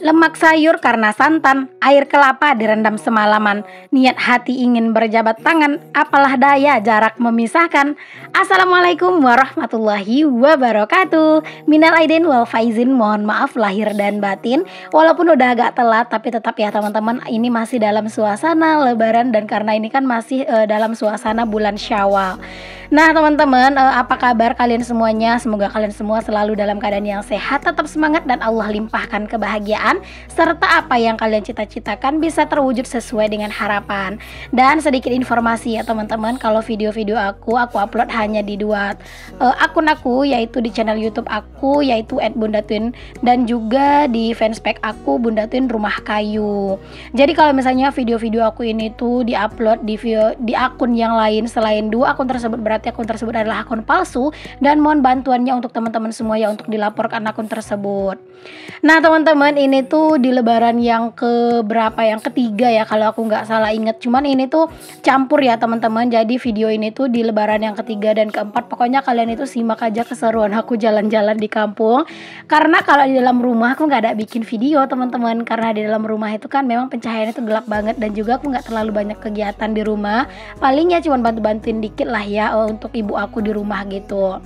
Lemak sayur karena santan, air kelapa direndam semalaman. Niat hati ingin berjabat tangan, apalah daya jarak memisahkan. Assalamualaikum warahmatullahi wabarakatuh. Minal aidin wal faizin, mohon maaf lahir dan batin. Walaupun udah agak telat, tapi tetap ya teman-teman, ini masih dalam suasana lebaran. Dan karena ini kan masih dalam suasana bulan Syawal. Nah teman-teman, apa kabar kalian semuanya? Semoga kalian semua selalu dalam keadaan yang sehat, tetap semangat, dan Allah limpahkan kebahagiaan serta apa yang kalian cita-citakan bisa terwujud sesuai dengan harapan. Dan sedikit informasi ya teman-teman, kalau video-video aku upload hanya di dua akun aku, yaitu di channel YouTube aku yaitu @bundatwin, dan juga di fanspage aku Bunda Twin Rumah Kayu. Jadi kalau misalnya video-video aku ini tuh diupload di akun yang lain selain dua akun tersebut, berarti akun tersebut adalah akun palsu, dan mohon bantuannya untuk teman-teman semua ya untuk dilaporkan akun tersebut. Nah teman-teman, ini tuh di lebaran yang keberapa, yang ketiga ya kalau aku nggak salah inget. Cuman ini tuh campur ya teman-teman, jadi video ini tuh di lebaran yang ketiga dan keempat. Pokoknya kalian itu simak aja keseruan aku jalan-jalan di kampung. Karena kalau di dalam rumah aku nggak ada bikin video teman-teman, karena di dalam rumah itu kan memang pencahayaannya itu gelap banget, dan juga aku nggak terlalu banyak kegiatan di rumah. Palingnya cuma bantu-bantuin dikit lah ya untuk ibu aku di rumah gitu.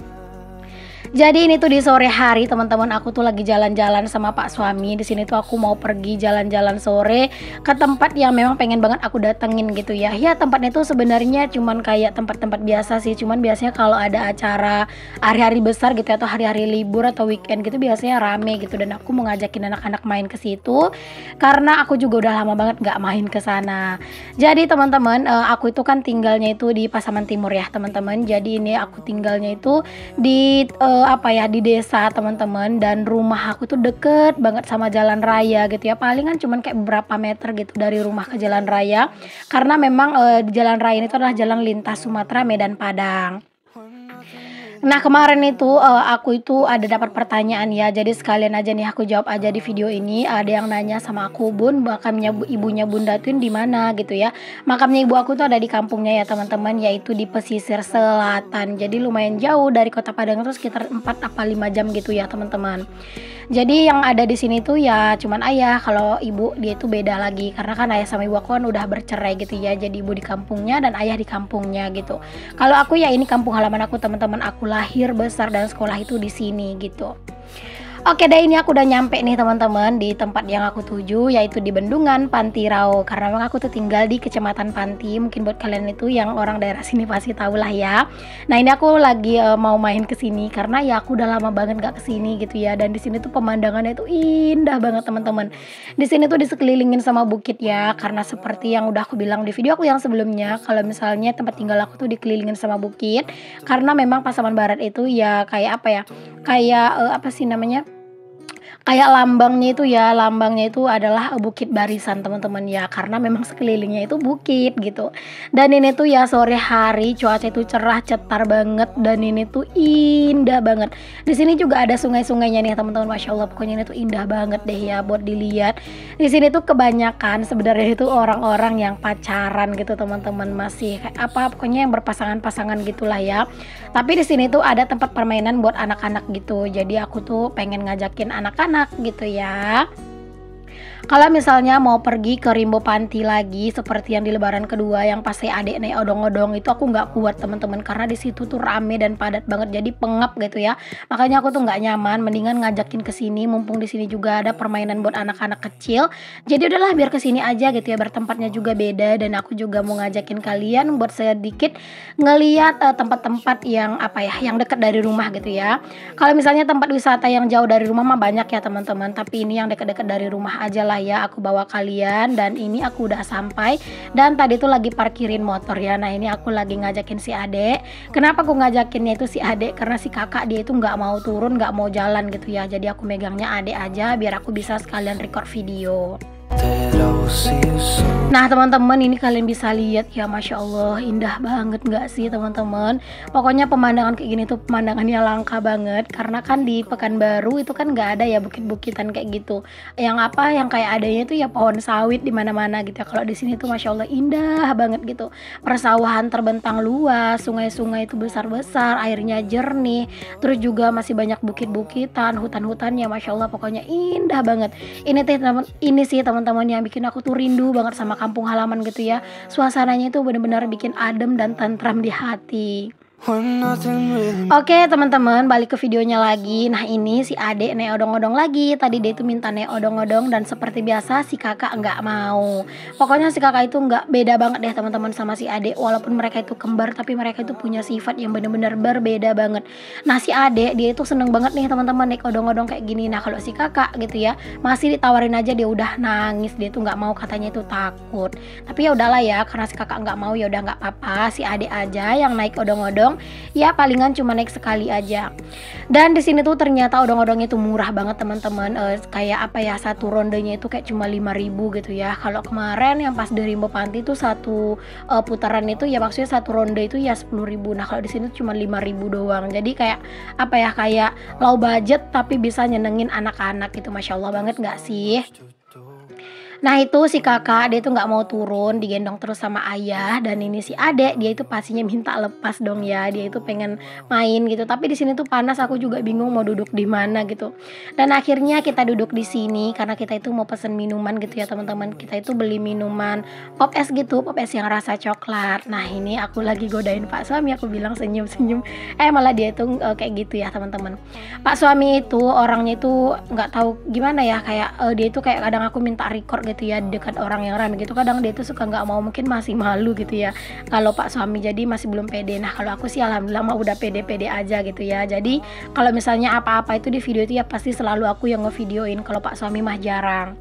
Jadi ini tuh di sore hari teman-teman, aku tuh lagi jalan-jalan sama Pak suami. Di sini tuh aku mau pergi jalan-jalan sore ke tempat yang memang pengen banget aku datengin gitu ya. Ya tempatnya tuh sebenarnya cuman kayak tempat-tempat biasa sih. Cuman biasanya kalau ada acara hari-hari besar gitu ya, atau hari-hari libur atau weekend gitu biasanya rame gitu. Dan aku mau ngajakin anak-anak main ke situ karena aku juga udah lama banget nggak main ke sana. Jadi teman-teman, aku itu kan tinggalnya itu di Pasaman Timur ya teman-teman. Jadi ini aku tinggalnya itu di di desa teman-teman, dan rumah aku tuh deket banget sama jalan raya gitu ya, palingan cuman kayak beberapa meter gitu dari rumah ke jalan raya, karena memang di jalan raya itu adalah jalan lintas Sumatera Medan Padang. Nah kemarin itu aku itu ada dapat pertanyaan ya, jadi sekalian aja nih aku jawab aja di video ini. Ada yang nanya sama aku, Bun, makamnya ibunya Bunda Twin di mana gitu ya. Makamnya ibu aku tuh ada di kampungnya ya teman-teman, yaitu di pesisir selatan. Jadi lumayan jauh dari kota Padang, itu sekitar 4 apa 5 jam gitu ya teman-teman. Jadi yang ada di sini tuh ya cuman ayah, kalau ibu dia itu beda lagi, karena kan ayah sama ibu aku kan udah bercerai gitu ya. Jadi ibu di kampungnya dan ayah di kampungnya gitu. Kalau aku ya ini kampung halaman aku teman-teman, aku lahir, besar, dan sekolah itu di sini gitu. Oke deh, ini aku udah nyampe nih teman-teman di tempat yang aku tuju, yaitu di Bendungan Pantirau. Karena memang aku tuh tinggal di Kecamatan Panti. Mungkin buat kalian itu yang orang daerah sini pasti tahu lah ya. Nah ini aku lagi mau main ke sini karena ya aku udah lama banget gak kesini gitu ya. Dan di sini tuh pemandangannya itu indah banget teman-teman. Di sini tuh disekelilingin sama bukit ya. Karena seperti yang udah aku bilang di video aku yang sebelumnya, kalau misalnya tempat tinggal aku tuh dikelilingin sama bukit. Karena memang Pasaman Barat itu ya kayak apa ya? Kayak apa sih namanya? Kayak lambangnya itu adalah bukit barisan teman-teman ya, karena memang sekelilingnya itu bukit gitu. Dan ini tuh ya sore hari cuaca itu cerah cetar banget, dan ini tuh indah banget. Di sini juga ada sungai-sungainya nih teman-teman, masya Allah, pokoknya ini tuh indah banget deh ya buat dilihat. Di sini tuh kebanyakan sebenarnya itu orang-orang yang pacaran gitu teman-teman, masih kayak apa pokoknya yang berpasangan-pasangan gitulah ya. Tapi di sini tuh ada tempat permainan buat anak-anak gitu. Jadi aku tuh pengen ngajakin anak-anak gitu ya. Kalau misalnya mau pergi ke Rimbo Panti lagi seperti yang di lebaran kedua yang pas saya adek naik odong-odong, itu aku nggak kuat teman-teman, karena di situ tuh rame dan padat banget, jadi pengap gitu ya. Makanya aku tuh nggak nyaman, mendingan ngajakin ke sini, mumpung di sini juga ada permainan buat anak-anak kecil. Jadi udahlah biar ke sini aja gitu ya, bertempatnya juga beda, dan aku juga mau ngajakin kalian buat sedikit ngeliat tempat-tempat yang apa ya, yang dekat dari rumah gitu ya. Kalau misalnya tempat wisata yang jauh dari rumah mah banyak ya teman-teman, tapi ini yang dekat-dekat dari rumah aja lah ya aku bawa kalian. Dan ini aku udah sampai, dan tadi tuh lagi parkirin motor ya. Nah ini aku lagi ngajakin si adek. Kenapa aku ngajakinnya itu si adek? Karena si kakak dia itu nggak mau turun, nggak mau jalan gitu ya. Jadi aku megangnya adek aja biar aku bisa sekalian record video. Nah teman-teman, ini kalian bisa lihat ya, Masya Allah indah banget nggak sih teman-teman. Pokoknya pemandangan kayak gini tuh pemandangannya langka banget, karena kan di Pekanbaru itu kan nggak ada ya bukit-bukitan kayak gitu. Yang kayak adanya itu ya pohon sawit di mana-mana gitu ya. Kalau di sini tuh Masya Allah indah banget gitu. Persawahan terbentang luas, sungai-sungai itu besar-besar, airnya jernih, terus juga masih banyak bukit-bukitan, hutan-hutannya, Masya Allah pokoknya indah banget. Ini sih teman-teman yang bikin aku tuh rindu banget sama kampung halaman gitu ya. Suasananya itu benar-benar bikin adem dan tentram di hati. Oke teman-teman, balik ke videonya lagi. Nah ini si adek naik odong-odong lagi. Tadi dia itu minta naik odong-odong, dan seperti biasa si kakak nggak mau. Pokoknya si kakak itu nggak, beda banget deh teman-teman sama si adek. Walaupun mereka itu kembar, tapi mereka itu punya sifat yang benar-benar berbeda banget. Nah si adek dia itu seneng banget nih teman-teman naik odong-odong kayak gini. Nah kalau si kakak gitu ya, masih ditawarin aja dia udah nangis. Dia tuh nggak mau, katanya itu takut. Tapi ya udahlah ya, karena si kakak nggak mau ya udah nggak apa-apa. Si adek aja yang naik odong-odong. Ya palingan cuma naik sekali aja. Dan di sini tuh ternyata odong-odongnya itu murah banget teman-teman. Kayak apa ya, satu rondenya itu kayak cuma 5.000 gitu ya. Kalau kemarin yang pas dari Rimbo Panti itu satu putaran itu ya, maksudnya satu ronde itu ya 10.000. Nah kalau di sini cuma 5.000 doang. Jadi kayak apa ya, kayak low budget tapi bisa nyenengin anak-anak gitu. Masya Allah banget nggak sih? Nah itu si kakak dia tuh nggak mau turun, digendong terus sama ayah. Dan ini si adek dia itu pastinya minta lepas dong ya, dia itu pengen main gitu. Tapi di sini tuh panas, aku juga bingung mau duduk di mana gitu. Dan akhirnya kita duduk di sini karena kita itu mau pesen minuman gitu ya teman-teman. Kita itu beli minuman pop es gitu, pop es yang rasa coklat. Nah ini aku lagi godain Pak suami, aku bilang senyum-senyum. Malah dia itu kayak gitu ya teman-teman. Pak suami itu orangnya itu nggak tahu gimana ya, kayak dia itu kayak kadang aku minta record gitu ya dekat orang yang ramai gitu, kadang dia tuh suka nggak mau, mungkin masih malu gitu ya kalau Pak suami, jadi masih belum pede. Nah kalau aku sih alhamdulillah mah udah pede-pede aja gitu ya. Jadi kalau misalnya apa-apa itu di video itu ya pasti selalu aku yang ngevideoin, kalau Pak suami mah jarang.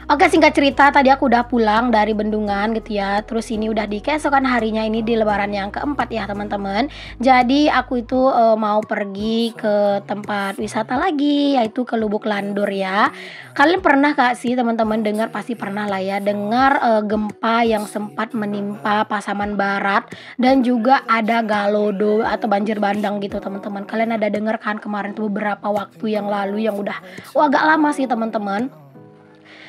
Oke, singkat cerita tadi aku udah pulang dari Bendungan gitu ya. Terus ini udah di keesokan harinya, ini di lebaran yang keempat ya teman-teman. Jadi aku itu mau pergi ke tempat wisata lagi, yaitu ke Lubuk Landur ya. Kalian pernah gak sih teman-teman dengar, pasti pernah lah ya, dengar gempa yang sempat menimpa Pasaman Barat, dan juga ada galodo atau banjir bandang gitu teman-teman. Kalian ada dengar kan kemarin tuh beberapa waktu yang lalu, yang udah agak lama sih teman-teman.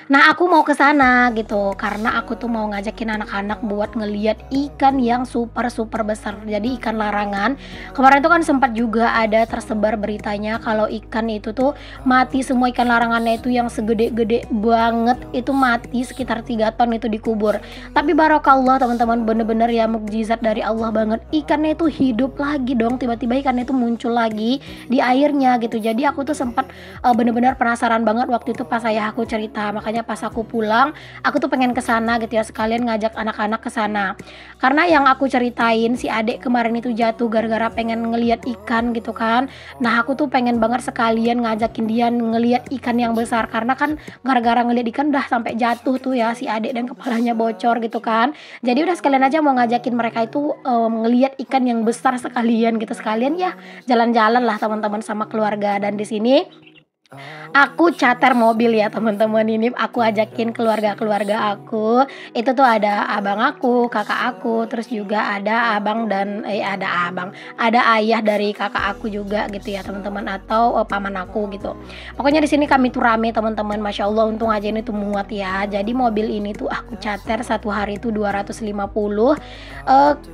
Nah aku mau ke sana gitu karena aku tuh mau ngajakin anak-anak buat ngeliat ikan yang super besar. Jadi ikan larangan. Kemarin tuh kan sempat juga ada tersebar beritanya kalau ikan itu tuh mati semua, ikan larangannya itu yang segede-gede banget itu mati, sekitar 3 ton itu dikubur. Tapi barokallah teman-teman, bener-bener ya mukjizat dari Allah banget. Ikannya itu hidup lagi dong, tiba-tiba ikannya itu muncul lagi di airnya gitu. Jadi aku tuh sempat bener-bener penasaran banget waktu itu pas ayah aku cerita. Makanya pas aku pulang, aku tuh pengen ke sana gitu ya, sekalian ngajak anak-anak ke sana. Karena yang aku ceritain si adek kemarin itu jatuh gara-gara pengen ngelihat ikan gitu kan. Nah, aku tuh pengen banget sekalian ngajakin dia ngelihat ikan yang besar, karena kan gara-gara ngelihat ikan udah sampai jatuh tuh ya si adek dan kepalanya bocor gitu kan. Jadi udah sekalian aja mau ngajakin mereka itu ngelihat ikan yang besar sekalian gitu, sekalian ya jalan-jalan lah teman-teman sama keluarga. Dan di sini aku charter mobil ya teman-teman, ini aku ajakin keluarga aku. Itu tuh ada abang aku, kakak aku, terus juga ada abang dan ada ayah dari kakak aku juga gitu ya teman-teman, atau paman aku gitu. Pokoknya di sini kami tuh rame teman-teman, Masya Allah untung aja ini tuh muat ya. Jadi mobil ini tuh aku charter satu hari itu 250.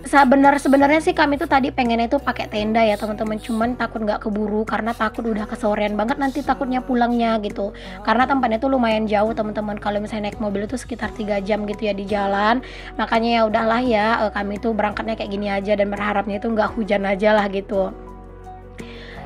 Sebenarnya sih kami tuh tadi pengennya tuh pakai tenda ya teman-teman, cuman takut nggak keburu karena takut udah kesorean banget nanti takutnya pulangnya gitu, karena tempatnya tuh lumayan jauh teman-teman. Kalau misalnya naik mobil itu sekitar 3 jam gitu ya di jalan. Makanya ya udahlah ya, kami tuh berangkatnya kayak gini aja dan berharapnya itu nggak hujan aja lah gitu.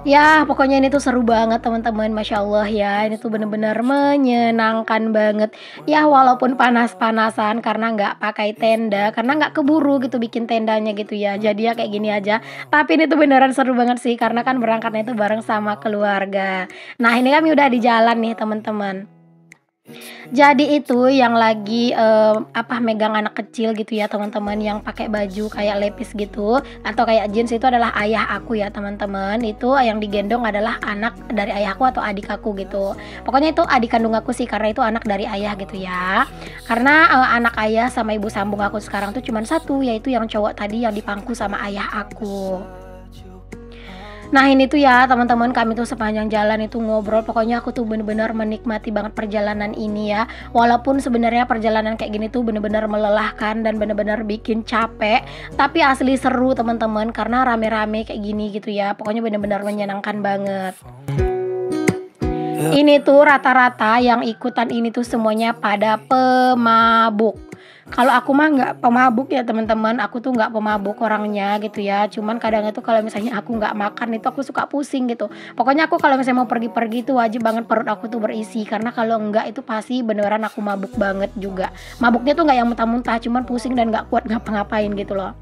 Ya pokoknya ini tuh seru banget teman-teman, Masya Allah ya, ini tuh bener-bener menyenangkan banget ya, walaupun panas-panasan karena nggak pakai tenda, karena nggak keburu gitu bikin tendanya gitu ya, jadi ya kayak gini aja. Tapi ini tuh beneran seru banget sih karena kan berangkatnya itu bareng sama keluarga. Nah ini kami udah di jalan nih teman-teman. Jadi itu yang lagi, megang anak kecil gitu ya teman-teman, yang pakai baju kayak lepis gitu atau kayak jeans itu adalah ayah aku ya teman-teman. Itu yang digendong adalah anak dari ayahku atau adik aku gitu. Pokoknya itu adik kandung aku sih, karena itu anak dari ayah gitu ya. Karena, anak ayah sama ibu sambung aku sekarang tuh cuman satu, yaitu yang cowok tadi yang dipangku sama ayah aku. Nah ini tuh ya teman-teman, kami tuh sepanjang jalan itu ngobrol, pokoknya aku tuh bener-bener menikmati banget perjalanan ini ya. Walaupun sebenarnya perjalanan kayak gini tuh bener-bener melelahkan dan bener-bener bikin capek, tapi asli seru teman-teman, karena rame-rame kayak gini gitu ya. Pokoknya bener-bener menyenangkan banget. Ini tuh rata-rata yang ikutan ini tuh semuanya pada pemabuk. Kalau aku mah nggak pemabuk ya teman-teman, aku tuh nggak pemabuk orangnya gitu ya. Cuman kadang itu kalau misalnya aku nggak makan itu aku suka pusing gitu. Pokoknya aku kalau misalnya mau pergi-pergi itu wajib banget perut aku tuh berisi, karena kalau enggak itu pasti beneran aku mabuk banget juga. Mabuknya tuh nggak yang muntah-muntah, cuman pusing dan nggak kuat ngapa-ngapain gitu loh.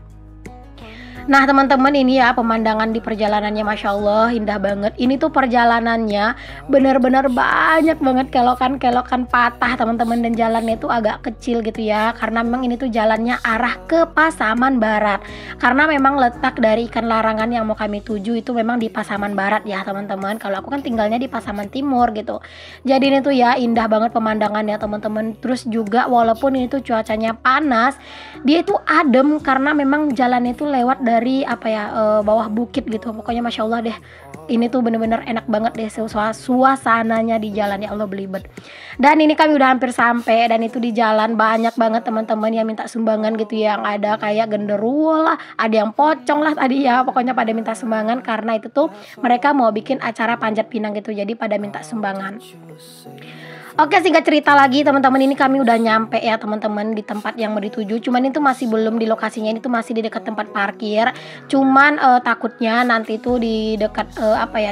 Nah teman-teman, ini ya pemandangan di perjalanannya, Masya Allah indah banget. Ini tuh perjalanannya bener-bener banyak banget kelokan-kelokan patah teman-teman, dan jalannya tuh agak kecil gitu ya, karena memang ini tuh jalannya arah ke Pasaman Barat. Karena memang letak dari ikan larangan yang mau kami tuju itu memang di Pasaman Barat ya teman-teman. Kalau aku kan tinggalnya di Pasaman Timur gitu. Jadi ini tuh ya indah banget pemandangannya teman-teman. Terus juga walaupun ini tuh cuacanya panas, dia itu adem karena memang jalannya itu lewat dari bawah bukit gitu. Pokoknya Masya Allah deh, ini tuh bener-bener enak banget deh suasananya di jalan, ya Allah belibet. Dan ini kami udah hampir sampai, dan itu di jalan banyak banget teman-teman yang minta sumbangan gitu ya. Yang ada kayak genderuwo lah, ada yang pocong lah tadi ya, pokoknya pada minta sumbangan karena itu tuh mereka mau bikin acara panjat pinang gitu, jadi pada minta sumbangan. Oke, singkat cerita lagi teman-teman, ini kami udah nyampe ya teman-teman di tempat yang mau dituju. Cuman itu masih belum di lokasinya, ini tuh masih di dekat tempat parkir. Cuman takutnya nanti tuh di dekat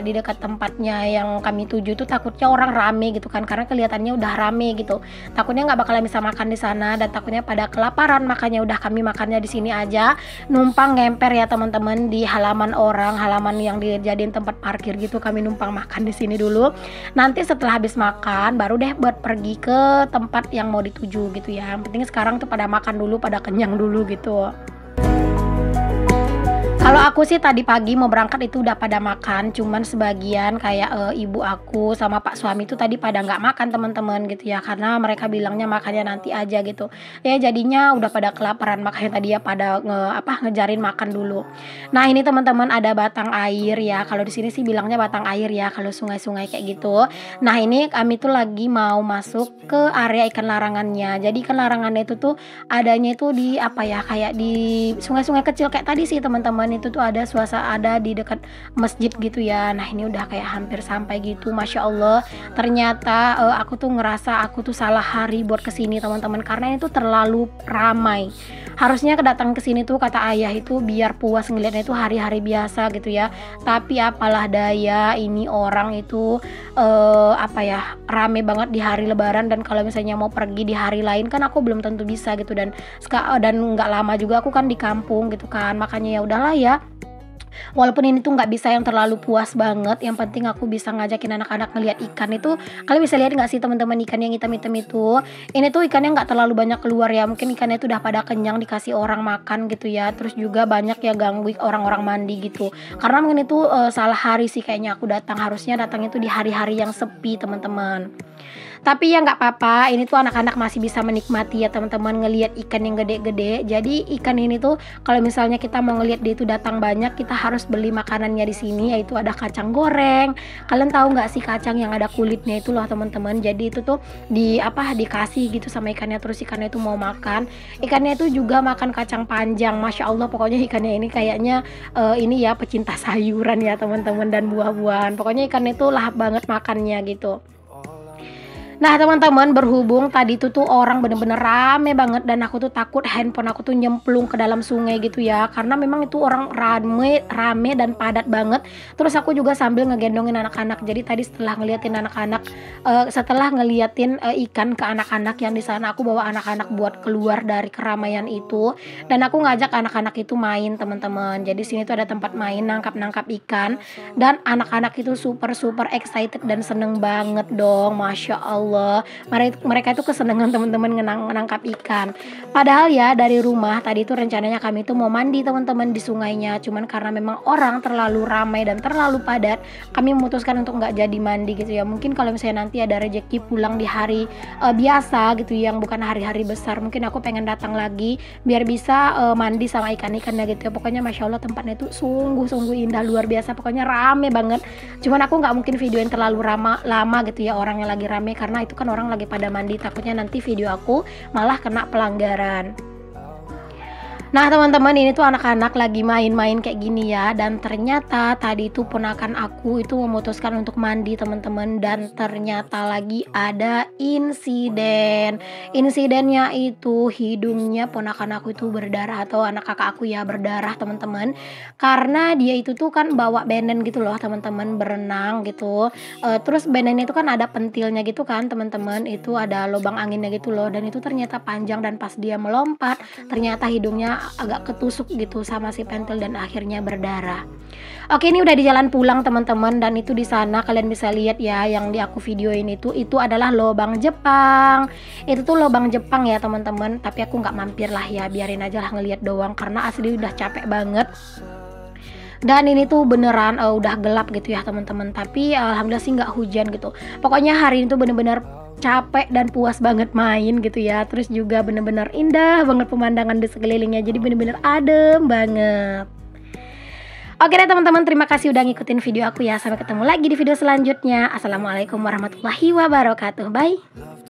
di dekat tempatnya yang kami tuju itu takutnya orang rame gitu kan, karena kelihatannya udah rame gitu. Takutnya nggak bakalan bisa makan di sana, dan takutnya pada kelaparan, makanya udah kami makannya di sini aja. Numpang ngemper ya teman-teman di halaman orang, halaman yang dijadiin tempat parkir gitu, kami numpang makan di sini dulu. Nanti setelah habis makan baru deh buat pergi ke tempat yang mau dituju gitu ya. Yang penting sekarang tuh pada makan dulu, pada kenyang dulu gitu. Kalau aku sih tadi pagi mau berangkat itu udah pada makan, cuman sebagian kayak ibu aku sama pak suami itu tadi pada nggak makan teman-teman gitu ya, karena mereka bilangnya makannya nanti aja gitu. Ya jadinya udah pada kelaparan, makanya tadi ya pada ngejarin makan dulu. Nah ini teman-teman ada batang air ya, kalau di sini sih bilangnya batang air ya, kalau sungai-sungai kayak gitu. Nah ini kami tuh lagi mau masuk ke area ikan larangannya. Jadi ikan larangannya itu tuh adanya itu di kayak di sungai-sungai kecil kayak tadi sih teman-teman. Itu tuh ada suasana di dekat masjid gitu ya. Nah ini udah kayak hampir sampai gitu. Masya Allah, ternyata aku tuh ngerasa aku tuh salah hari buat kesini teman-teman, karena itu terlalu ramai. Harusnya kedatang kesini tuh kata ayah itu biar puas ngeliatnya itu hari-hari biasa gitu ya. Tapi apalah daya, ini orang itu rame banget di hari lebaran, dan kalau misalnya mau pergi di hari lain kan aku belum tentu bisa gitu, dan nggak lama juga aku kan di kampung gitu kan, makanya ya udahlah ya. Walaupun ini tuh nggak bisa yang terlalu puas banget, yang penting aku bisa ngajakin anak-anak ngeliat ikan itu. Kalian bisa lihat nggak sih teman-teman, ikan yang hitam-hitam itu? Ini tuh ikannya nggak terlalu banyak keluar ya, mungkin ikannya itu udah pada kenyang dikasih orang makan gitu ya. Terus juga banyak ya ganggu orang-orang mandi gitu. Karena mungkin itu salah hari sih kayaknya aku datang, harusnya datang itu di hari-hari yang sepi teman-teman. Tapi ya nggak apa-apa, ini tuh anak-anak masih bisa menikmati ya teman-teman ngelihat ikan yang gede-gede. Jadi ikan ini tuh kalau misalnya kita mau ngelihat dia itu datang banyak, kita harus beli makanannya di sini, yaitu ada kacang goreng. Kalian tahu nggak sih kacang yang ada kulitnya itu loh teman-teman. Jadi itu tuh dikasih gitu sama ikannya, terus ikannya itu mau makan. Ikannya itu juga makan kacang panjang. Masya Allah, pokoknya ikannya ini kayaknya ini ya pecinta sayuran ya teman-teman, dan buah-buahan. Pokoknya ikannya itu lahap banget makannya gitu. Nah teman-teman, berhubung tadi tuh orang bener-bener rame banget, dan aku tuh takut handphone aku tuh nyemplung ke dalam sungai gitu ya, karena memang itu orang rame dan padat banget. Terus aku juga sambil ngegendongin anak-anak. Jadi tadi setelah ngeliatin ikan ke anak-anak yang di sana, aku bawa anak-anak buat keluar dari keramaian itu, dan aku ngajak anak-anak itu main teman-teman. Jadi sini tuh ada tempat main nangkap ikan, dan anak-anak itu super excited dan seneng banget dong, Masya Allah. Allah, mereka itu kesenangan teman-teman nangkap ikan. Padahal ya dari rumah tadi itu rencananya kami itu mau mandi teman-teman di sungainya, cuman karena memang orang terlalu ramai dan terlalu padat, kami memutuskan untuk nggak jadi mandi gitu ya. Mungkin kalau misalnya nanti ada rezeki pulang di hari biasa gitu, yang bukan hari-hari besar, mungkin aku pengen datang lagi biar bisa mandi sama ikan-ikannya gitu ya. Pokoknya masya Allah tempatnya itu sungguh-sungguh indah, luar biasa, pokoknya rame banget. Cuman aku nggak mungkin videoin terlalu lama gitu ya, orangnya lagi rame, karena itu kan orang lagi pada mandi, takutnya nanti video aku malah kena pelanggaran. Nah teman-teman, ini tuh anak-anak lagi main-main kayak gini ya, dan ternyata tadi itu ponakan aku itu memutuskan untuk mandi teman-teman, dan ternyata lagi ada insiden. Insidennya itu hidungnya ponakan aku itu berdarah, atau anak kakak aku ya berdarah teman-teman, karena dia itu tuh kan bawa benen gitu loh teman-teman, berenang gitu. Terus benen itu kan ada pentilnya gitu kan teman-teman, itu ada lubang anginnya gitu loh, dan itu ternyata panjang, dan pas dia melompat ternyata hidungnya agak ketusuk gitu sama si pentil dan akhirnya berdarah. Oke, ini udah di jalan pulang teman-teman, dan itu di sana kalian bisa lihat ya, yang di aku videoin itu adalah lubang Jepang. Itu tuh lubang Jepang ya teman-teman, tapi aku nggak mampir lah ya, biarin aja lah ngeliat doang karena asli udah capek banget. Dan ini tuh beneran udah gelap gitu ya teman-teman, tapi alhamdulillah sih nggak hujan gitu. Pokoknya hari ini tuh bener-bener capek dan puas banget main gitu ya. Terus juga bener-bener indah banget pemandangan di sekelilingnya, jadi bener-bener adem banget. Oke deh teman-teman, terima kasih udah ngikutin video aku ya. Sampai ketemu lagi di video selanjutnya. Assalamualaikum warahmatullahi wabarakatuh. Bye.